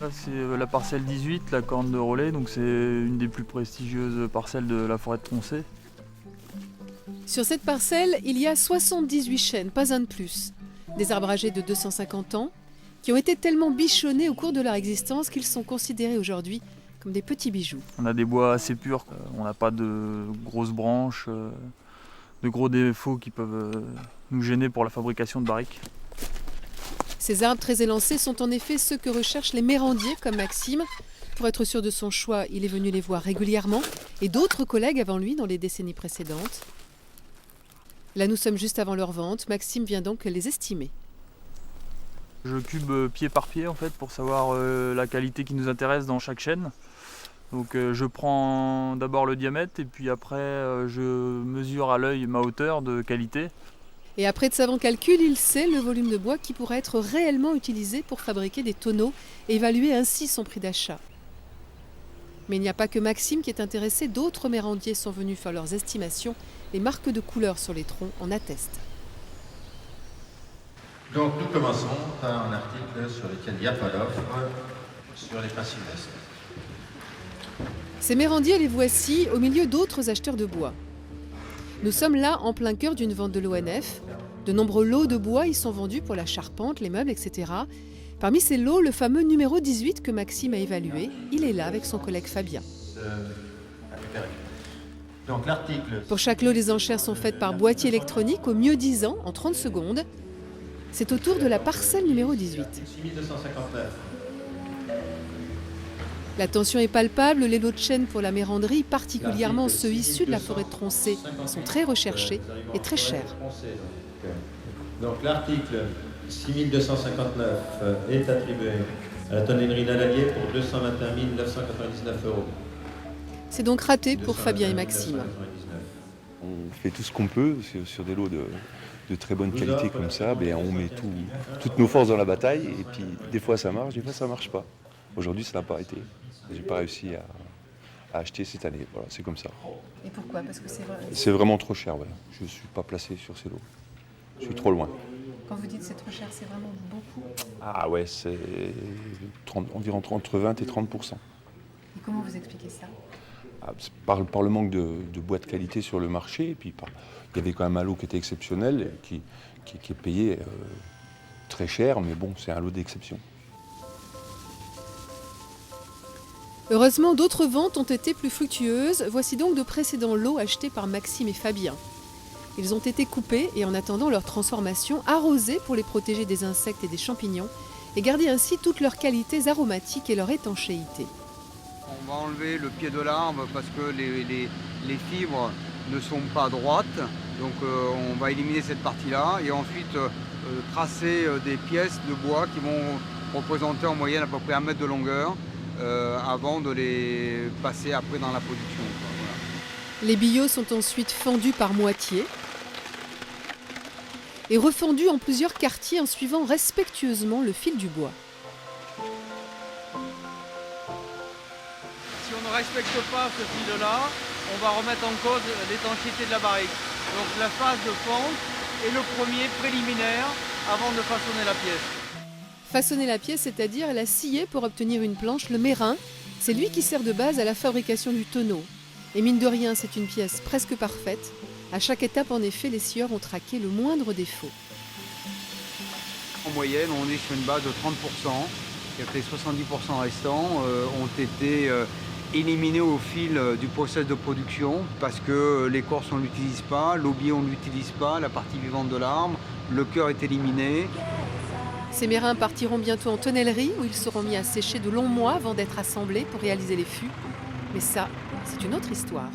Là, c'est la parcelle 18, la corne de Rollet, donc c'est une des plus prestigieuses parcelles de la forêt de Troncé. Sur cette parcelle, il y a 78 chênes, pas un de plus. Des arbres âgés de 250 ans qui ont été tellement bichonnés au cours de leur existence qu'ils sont considérés aujourd'hui comme des petits bijoux. On a des bois assez purs, on n'a pas de grosses branches, de gros défauts qui peuvent nous gêner pour la fabrication de barriques. Ces arbres très élancés sont en effet ceux que recherchent les mérandiers comme Maxime. Pour être sûr de son choix, il est venu les voir régulièrement et d'autres collègues avant lui dans les décennies précédentes. Là, nous sommes juste avant leur vente. Maxime vient donc les estimer. Je cube pied par pied en fait pour savoir la qualité qui nous intéresse dans chaque chêne. Donc je prends d'abord le diamètre et puis après je mesure à l'œil ma hauteur de qualité. Et après de savants calculs, il sait le volume de bois qui pourrait être réellement utilisé pour fabriquer des tonneaux et évaluer ainsi son prix d'achat. Mais il n'y a pas que Maxime qui est intéressé, d'autres mérandiers sont venus faire leurs estimations. Les marques de couleurs sur les troncs en attestent. Donc nous commençons par un article sur lequel il n'y a pas d'offre, sur les pins sylvestres. Ces mérandiers, les voici au milieu d'autres acheteurs de bois. Nous sommes là en plein cœur d'une vente de l'ONF. De nombreux lots de bois y sont vendus pour la charpente, les meubles, etc. Parmi ces lots, le fameux numéro 18 que Maxime a évalué, il est là avec son collègue Fabien. Donc, l'article... Pour chaque lot, les enchères sont faites par boîtier électronique, au mieux 10 ans, en 30 secondes. C'est au tour de la parcelle numéro 18. 6259. La tension est palpable, les lots de chêne pour la méranderie, particulièrement ceux issus de la forêt de Troncé, sont très recherchés et très chers. Donc l'article 6259 est attribué à la tonnellerie Nalalier pour 221 999 €. C'est donc raté pour Fabien et Maxime. On fait tout ce qu'on peut sur des lots de très bonne qualité comme ça. On met toutes nos forces dans la bataille et puis des fois ça marche, des fois ça marche pas. Aujourd'hui ça n'a pas été. J'ai pas réussi à acheter cette année. Voilà, c'est comme ça. Et pourquoi? Parce que c'est vraiment trop cher. Ouais. Je ne suis pas placé sur ces lots. Je suis trop loin. Quand vous dites c'est trop cher, c'est vraiment beaucoup. Ah ouais, c'est environ entre 20 et 30%. Et comment vous expliquez ça? C'est par le manque de bois de qualité sur le marché. Et puis il y avait quand même un lot qui était exceptionnel, qui est payé très cher, mais bon, c'est un lot d'exception. Heureusement, d'autres ventes ont été plus fructueuses. Voici donc de précédents lots achetés par Maxime et Fabien. Ils ont été coupés et en attendant leur transformation, arrosés pour les protéger des insectes et des champignons et garder ainsi toutes leurs qualités aromatiques et leur étanchéité. On va enlever le pied de l'arbre parce que les fibres ne sont pas droites. Donc on va éliminer cette partie-là et ensuite tracer des pièces de bois qui vont représenter en moyenne à peu près 1 mètre de longueur avant de les passer après dans la production. Voilà. Les billots sont ensuite fendus par moitié et refendus en plusieurs quartiers en suivant respectueusement le fil du bois. Si on ne respecte pas ce fil-là, on va remettre en cause l'étanchéité de la barrique. Donc la phase de fonte est le premier préliminaire avant de façonner la pièce. Façonner la pièce, c'est-à-dire la scier pour obtenir une planche, le mérin, c'est lui qui sert de base à la fabrication du tonneau. Et mine de rien, c'est une pièce presque parfaite. À chaque étape, en effet, les scieurs ont traqué le moindre défaut. En moyenne, on est sur une base de 30%, et les 70% restants ont été éliminés au fil du process de production parce que l'écorce, on ne l'utilise pas, l'aubier, on ne l'utilise pas, la partie vivante de l'arbre, le cœur est éliminé. Ces mérins partiront bientôt en tonnellerie où ils seront mis à sécher de longs mois avant d'être assemblés pour réaliser les fûts. Mais ça, c'est une autre histoire.